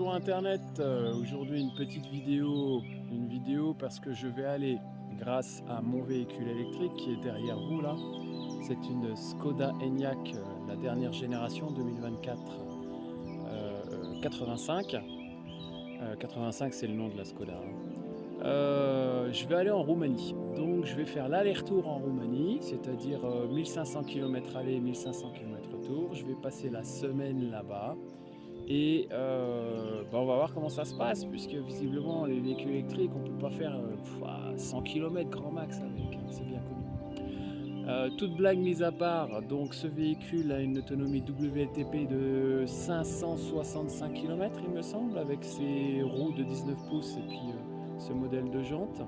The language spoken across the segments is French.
Bonjour Internet, aujourd'hui une vidéo parce que je vais aller, grâce à mon véhicule électrique qui est derrière vous là, c'est une Skoda Enyaq, la dernière génération 2024 85. 85 c'est le nom de la Skoda, hein. Je vais aller en Roumanie, donc je vais faire l'aller-retour en Roumanie, c'est-à-dire 1500 km aller, 1500 km retour. Je vais passer la semaine là-bas. Et on va voir comment ça se passe, puisque visiblement les véhicules électriques, on peut pas faire 100 km grand max avec, hein, c'est bien connu. Toute blague mise à part, donc ce véhicule a une autonomie WLTP de 565 km il me semble, avec ses roues de 19 pouces et puis ce modèle de jante.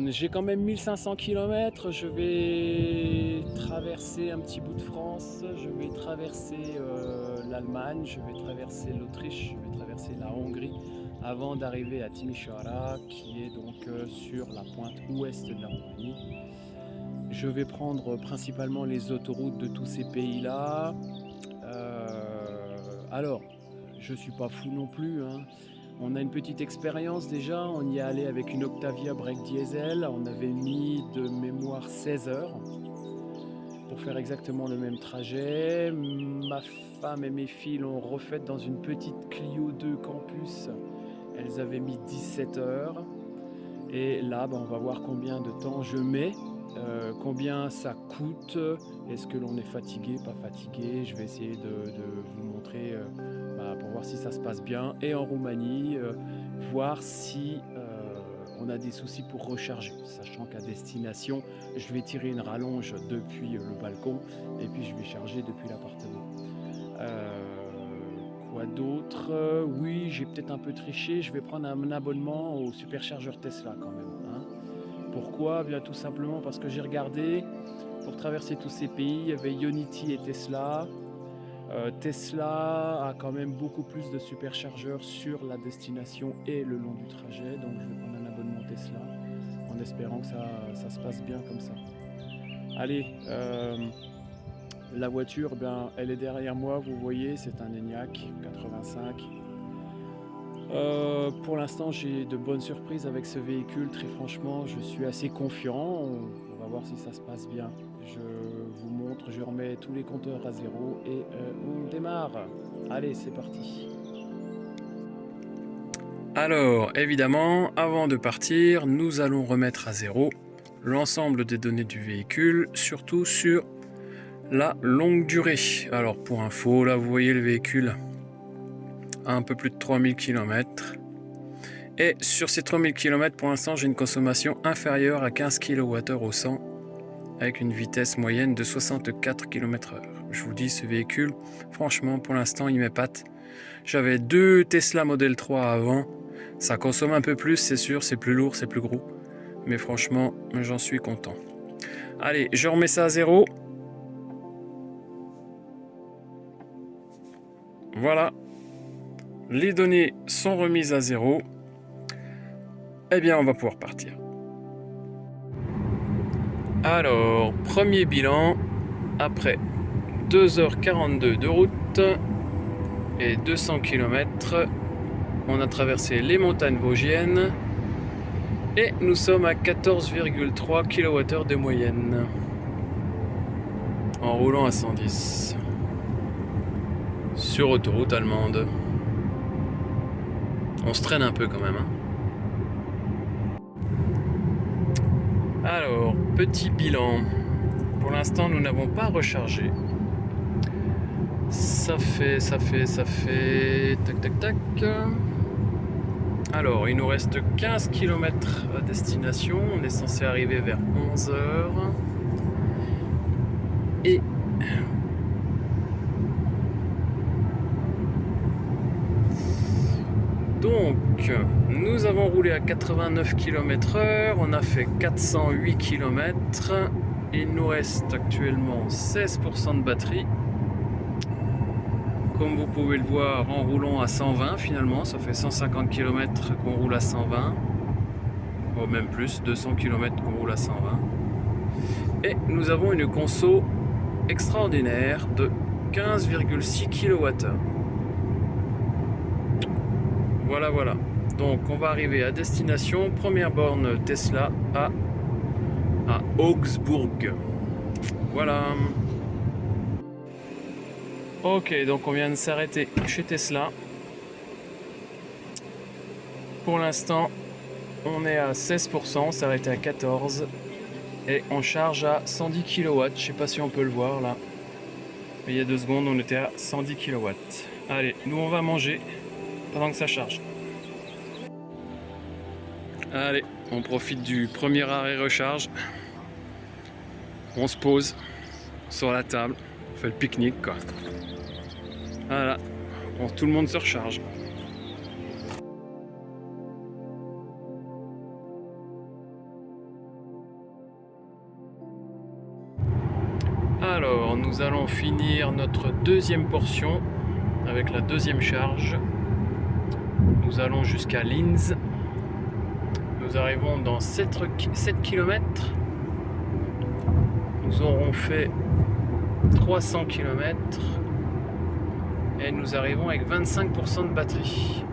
J'ai quand même 1500 km, je vais traverser un petit bout de France, je vais traverser l'Allemagne, je vais traverser l'Autriche, je vais traverser la Hongrie avant d'arriver à Timișoara qui est donc sur la pointe ouest de la Roumanie. Je vais prendre principalement les autoroutes de tous ces pays-là. Alors, je suis pas fou non plus, hein. On a une petite expérience déjà, on y est allé avec une Octavia break diesel, on avait mis de mémoire 16 heures pour faire exactement le même trajet. Ma femme et mes filles l'ont refaite dans une petite Clio 2 Campus, elles avaient mis 17 heures. Et là, on va voir combien de temps je mets, combien ça coûte, est-ce que l'on est fatigué, pas fatigué. Je vais essayer de vous montrer pour voir si ça se passe bien. Et en Roumanie, voir si on a des soucis pour recharger, sachant qu'à destination, je vais tirer une rallonge depuis le balcon et puis je vais charger depuis l'appartement. Quoi d'autre? Oui, j'ai peut-être un peu triché, je vais prendre un abonnement au superchargeur Tesla quand même, hein. Pourquoi? Bien tout simplement parce que j'ai regardé, pour traverser tous ces pays, il y avait Ionity et Tesla. Tesla a quand même beaucoup plus de superchargeurs sur la destination et le long du trajet, donc je vais prendre un abonnement Tesla en espérant que ça se passe bien comme ça. Allez, la voiture, elle est derrière moi, vous voyez, c'est un Enyaq 85. Pour l'instant, j'ai de bonnes surprises avec ce véhicule, très franchement, je suis assez confiant. On va voir si ça se passe bien. Je vous montre, je remets tous les compteurs à zéro et on démarre. Allez, c'est parti. Alors, évidemment, avant de partir, nous allons remettre à zéro l'ensemble des données du véhicule, surtout sur la longue durée. Alors, pour info, là, vous voyez le véhicule à un peu plus de 3000 km. Et sur ces 3000 km, pour l'instant, j'ai une consommation inférieure à 15 kWh au 100, avec une vitesse moyenne de 64 km/h. Je vous dis, ce véhicule, franchement, pour l'instant, il m'épate. J'avais deux Tesla Model 3 avant. Ça consomme un peu plus, c'est sûr, c'est plus lourd, c'est plus gros. Mais franchement, j'en suis content. Allez, je remets ça à zéro. Voilà. Les données sont remises à zéro. Eh bien, on va pouvoir partir. Alors, premier bilan, après 2h42 de route et 200 km, on a traversé les montagnes vosgiennes et nous sommes à 14,3 kWh de moyenne en roulant à 110 sur autoroute allemande. On se traîne un peu quand même, hein. Alors, petit bilan. Pour l'instant, nous n'avons pas rechargé. Ça fait... Tac, tac, tac. Alors, il nous reste 15 km à destination. On est censé arriver vers 11 h. Et... donc, nous avons roulé à 89 km/h, on a fait 408 km, il nous reste actuellement 16% de batterie. Comme vous pouvez le voir, en roulant à 120 finalement, ça fait 150 km qu'on roule à 120, ou même plus, 200 km qu'on roule à 120. Et nous avons une conso extraordinaire de 15,6 kWh. Voilà, voilà. Donc on va arriver à destination. Première borne Tesla à Augsbourg. Voilà. Ok, donc on vient de s'arrêter chez Tesla. Pour l'instant, on est à 16%, on s'est arrêté à 14%. Et on charge à 110 kW. Je sais pas si on peut le voir là. Mais il y a 2 secondes, on était à 110 kW. Allez, nous on va manger pendant que ça charge. Allez, on profite du premier arrêt recharge. On se pose sur la table, on fait le pique-nique quoi. Voilà, bon, tout le monde se recharge. Alors, nous allons finir notre deuxième portion avec la deuxième charge. Nous allons jusqu'à Linz. Nous arrivons dans 7 km. Nous aurons fait 300 km et nous arrivons avec 25% de batterie.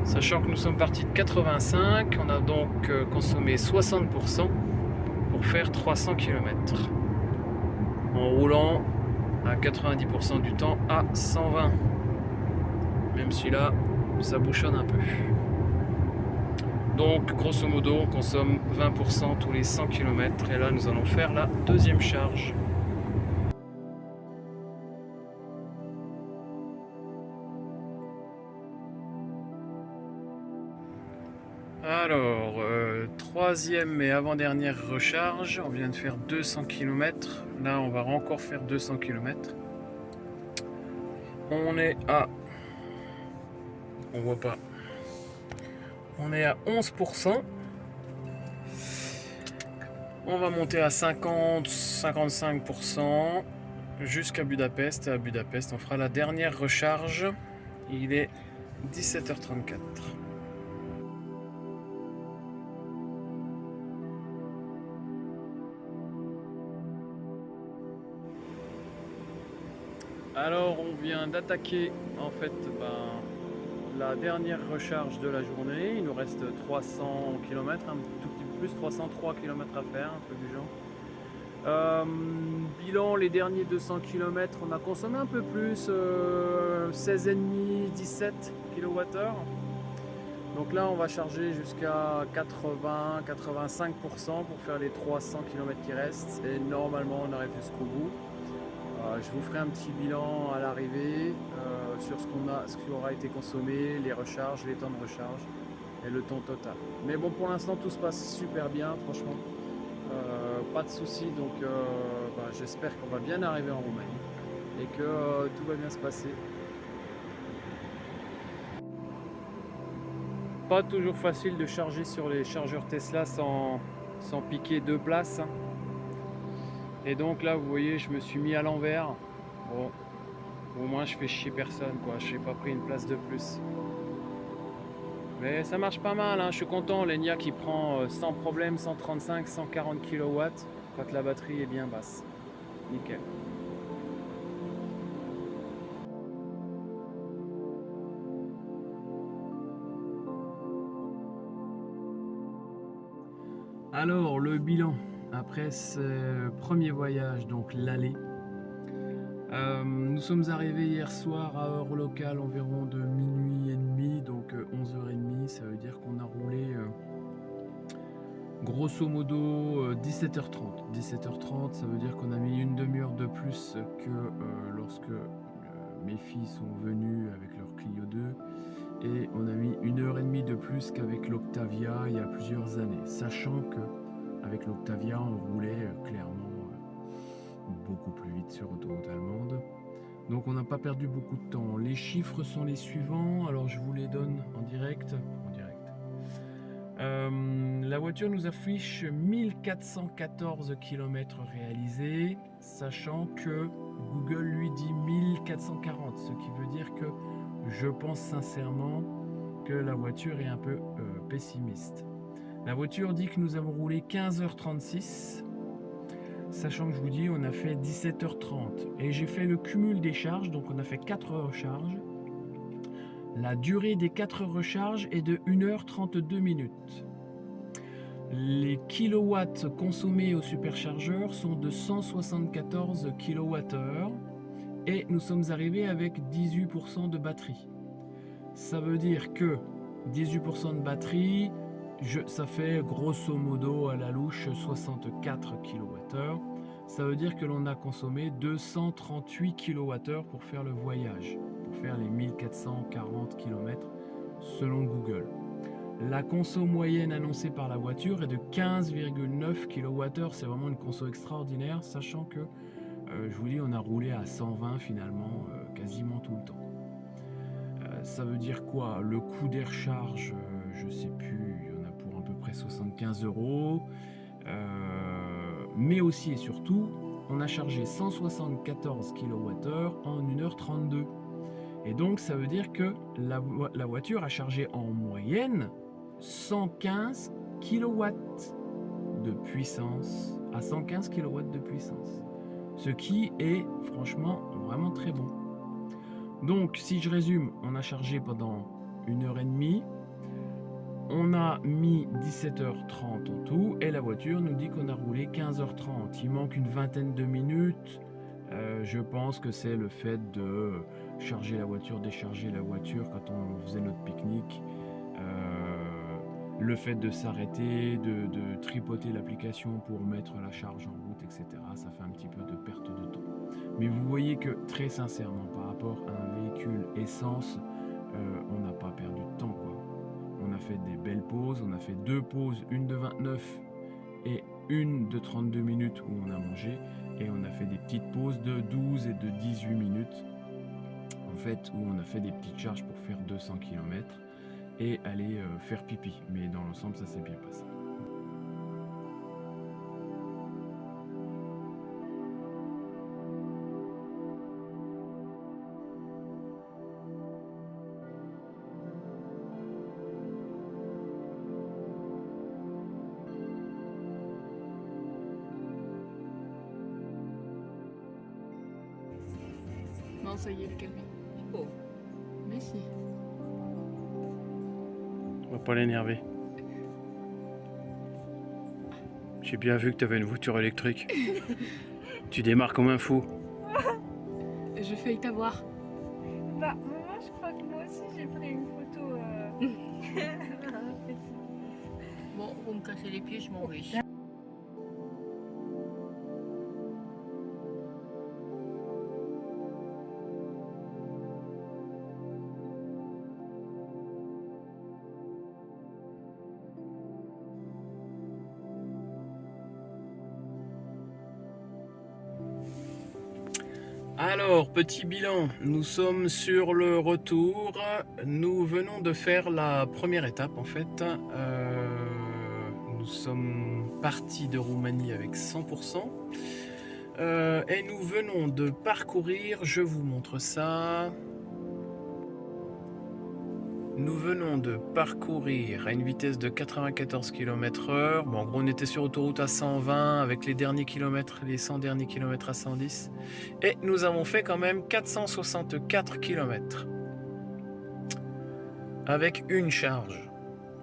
Sachant que nous sommes partis de 85, on a donc consommé 60% pour faire 300 km. En roulant à 90% du temps à 120. Même si là, ça bouchonne un peu. Donc, grosso modo, on consomme 20% tous les 100 km. Et là, nous allons faire la deuxième charge. Alors, troisième et avant-dernière recharge. On vient de faire 200 km. Là, on va encore faire 200 km. On est à... On voit pas. On est à 11%. On va monter à 50-55% jusqu'à Budapest. À Budapest, on fera la dernière recharge. Il est 17h34. Alors, on vient d'attaquer en fait la dernière recharge de la journée. Il nous reste 300 km, un tout petit peu plus, 303 km à faire, un peu du genre. Bilan, les derniers 200 km, on a consommé un peu plus, 16,5, 17 kWh. Donc là, on va charger jusqu'à 80-85% pour faire les 300 km qui restent. Et normalement, on arrive jusqu'au bout. Je vous ferai un petit bilan à l'arrivée sur ce qui aura été consommé, les recharges, les temps de recharge et le temps total. Mais bon, pour l'instant, tout se passe super bien, franchement. Pas de soucis, donc j'espère qu'on va bien arriver en Roumanie et que tout va bien se passer. Pas toujours facile de charger sur les chargeurs Tesla sans piquer 2 places. Et donc là, vous voyez, je me suis mis à l'envers. Bon, au moins je fais chier personne, quoi. Je n'ai pas pris une place de plus. Mais ça marche pas mal, hein. Je suis content. L'Enyaq qui prend sans problème 135-140 kW quand la batterie est bien basse. Nickel. Alors, le bilan après ce premier voyage, donc l'aller. Nous sommes arrivés hier soir à heure locale environ de minuit et demi, donc 11h30. Ça veut dire qu'on a roulé grosso modo 17h30. 17h30, ça veut dire qu'on a mis une demi-heure de plus que lorsque mes filles sont venues avec leur Clio 2. Et on a mis 1h30 de plus qu'avec l'Octavia il y a plusieurs années, sachant que avec l'Octavia on roulait clairement beaucoup plus vite sur autoroute allemande. Donc on n'a pas perdu beaucoup de temps. Les chiffres sont les suivants, alors je vous les donne en direct. La voiture nous affiche 1414 km réalisés, sachant que Google lui dit 1440, ce qui veut dire que je pense sincèrement que la voiture est un peu pessimiste. La voiture dit que nous avons roulé 15h36, sachant que je vous dis on a fait 17h30 et j'ai fait le cumul des charges, donc on a fait 4 recharges. La durée des 4 recharges est de 1h32 minutes. Les kilowatts consommés au superchargeur sont de 174 kWh et nous sommes arrivés avec 18% de batterie. Ça veut dire que 18% de batterie, ça fait grosso modo à la louche 64 kWh. Ça veut dire que l'on a consommé 238 kWh pour faire le voyage, pour faire les 1440 km selon Google. La conso moyenne annoncée par la voiture est de 15,9 kWh. C'est vraiment une conso extraordinaire, sachant que, je vous dis, on a roulé à 120 finalement, quasiment tout le temps. Ça veut dire quoi? Le coût des recharges, je sais plus, il y en a pour à peu près 75 €. Mais aussi et surtout, on a chargé 174 kWh en 1h32. Et donc ça veut dire que la voiture a chargé en moyenne 115 kW de puissance, à 115 kW de puissance. Ce qui est franchement vraiment très bon. Donc si je résume, on a chargé pendant 1h30, on a mis 17h30 en tout, et la voiture nous dit qu'on a roulé 15h30. Il manque une vingtaine de minutes. Je pense que c'est le fait de charger la voiture, décharger la voiture quand on faisait notre pique-nique. Le fait de s'arrêter, de tripoter l'application pour mettre la charge en route, etc. Ça fait un petit peu de perte de temps. Mais vous voyez que très sincèrement, par rapport à un véhicule essence, on n'a pas perdu de temps, quoi. On a fait des belles pauses, on a fait 2 pauses, une de 29 et une de 32 minutes où on a mangé, et on a fait des petites pauses de 12 et de 18 minutes en fait, où on a fait des petites charges pour faire 200 km et aller faire pipi. Mais dans l'ensemble, ça s'est bien passé. Non, ça y est, le calme. Oh, mais si. On va pas l'énerver. J'ai bien vu que tu avais une voiture électrique. Tu démarres comme un fou. Je failli t'avoir. Bah, moi, je crois que moi aussi, j'ai pris une photo. Bon, vous me cassez les pieds, je m'en vais. Alors, petit bilan, nous sommes sur le retour. Nous venons de faire la première étape en fait. Nous sommes partis de Roumanie avec 100%. Et nous venons de parcourir, je vous montre ça. Nous venons de parcourir à une vitesse de 94 km/h. Bon, en gros, on était sur autoroute à 120 avec les derniers kilomètres, les 100 derniers kilomètres à 110. Et nous avons fait quand même 464 km avec une charge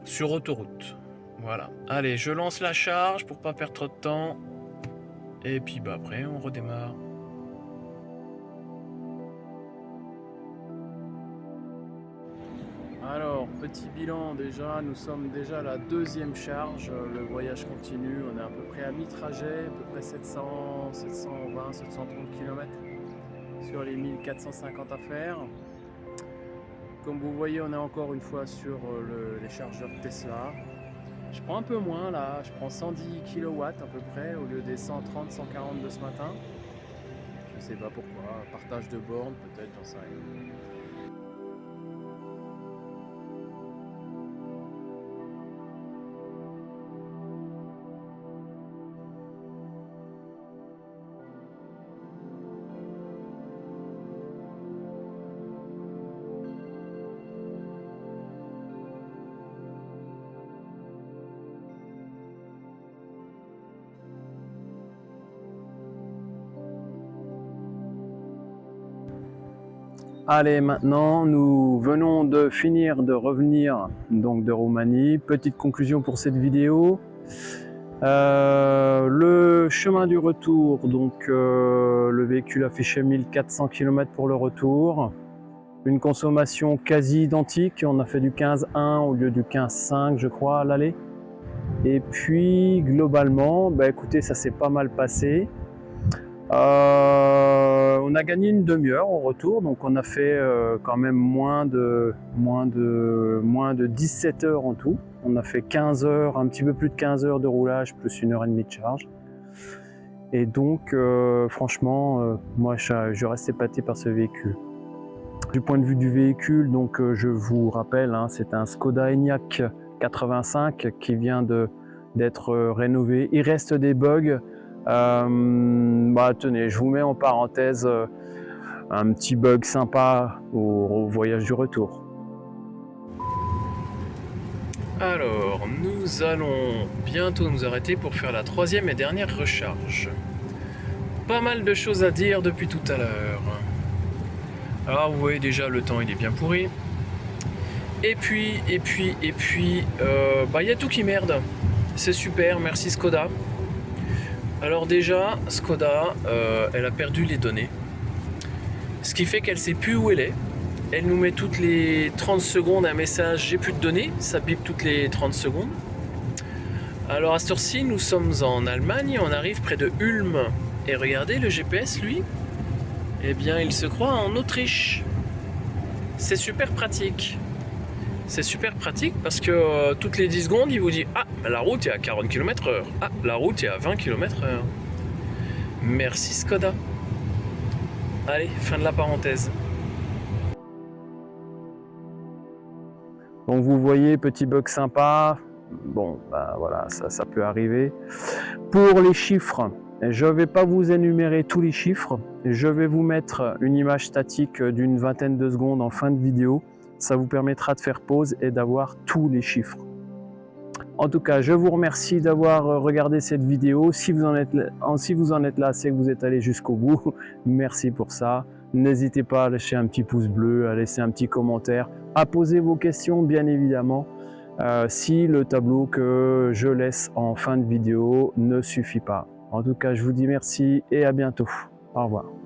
sur autoroute. Voilà. Allez, je lance la charge pour pas perdre trop de temps. Et puis bah après, on redémarre. Alors, petit bilan déjà, nous sommes déjà à la deuxième charge, le voyage continue, on est à peu près à mi-trajet, à peu près 700, 720, 730 km sur les 1450 à faire. Comme vous voyez, on est encore une fois sur les chargeurs Tesla. Je prends un peu moins là, je prends 110 kW à peu près au lieu des 130, 140 de ce matin. Je sais pas pourquoi, partage de bornes peut-être, j'en sais rien. Allez, maintenant, nous venons de finir de revenir donc de Roumanie. Petite conclusion pour cette vidéo. Le chemin du retour, donc le véhicule affichait 1400 km pour le retour. Une consommation quasi identique. On a fait du 15,1 au lieu du 15,5, je crois, à l'aller. Et puis, globalement, bah, écoutez, ça s'est pas mal passé. On a gagné une demi-heure au retour, donc on a fait quand même moins de 17 heures en tout. On a fait 15 heures, un petit peu plus de 15 heures de roulage, plus 1h30 de charge. Et donc, franchement, moi je reste épaté par ce véhicule. Du point de vue du véhicule, donc je vous rappelle, hein, c'est un Skoda Enyaq 85 qui vient d'être rénové. Il reste des bugs. Tenez, je vous mets en parenthèse un petit bug sympa au voyage du retour. Alors, nous allons bientôt nous arrêter pour faire la troisième et dernière recharge. Pas mal de choses à dire depuis tout à l'heure. Alors, vous voyez déjà, le temps il est bien pourri. Et puis, y a tout qui merde. C'est super, merci Skoda. Alors déjà, Skoda, elle a perdu les données. Ce qui fait qu'elle ne sait plus où elle est. Elle nous met toutes les 30 secondes un message « J'ai plus de données », ça bip toutes les 30 secondes. Alors à cette heure-ci, nous sommes en Allemagne, on arrive près de Ulm. Et regardez, le GPS, lui, eh bien, il se croit en Autriche. C'est super pratique. C'est super pratique parce que toutes les 10 secondes, il vous dit « Ah, la route est à 40 km/h. Ah, la route est à 20 km/h. » Merci Skoda. Allez, fin de la parenthèse. Donc vous voyez, petit bug sympa. Bon, bah voilà, ça peut arriver. Pour les chiffres, je ne vais pas vous énumérer tous les chiffres. Je vais vous mettre une image statique d'une vingtaine de secondes en fin de vidéo. Ça vous permettra de faire pause et d'avoir tous les chiffres. En tout cas, je vous remercie d'avoir regardé cette vidéo. Si vous en êtes là, c'est que vous êtes allé jusqu'au bout. Merci pour ça. N'hésitez pas à lâcher un petit pouce bleu, à laisser un petit commentaire, à poser vos questions, bien évidemment. Si le tableau que je laisse en fin de vidéo ne suffit pas. En tout cas, je vous dis merci et à bientôt. Au revoir.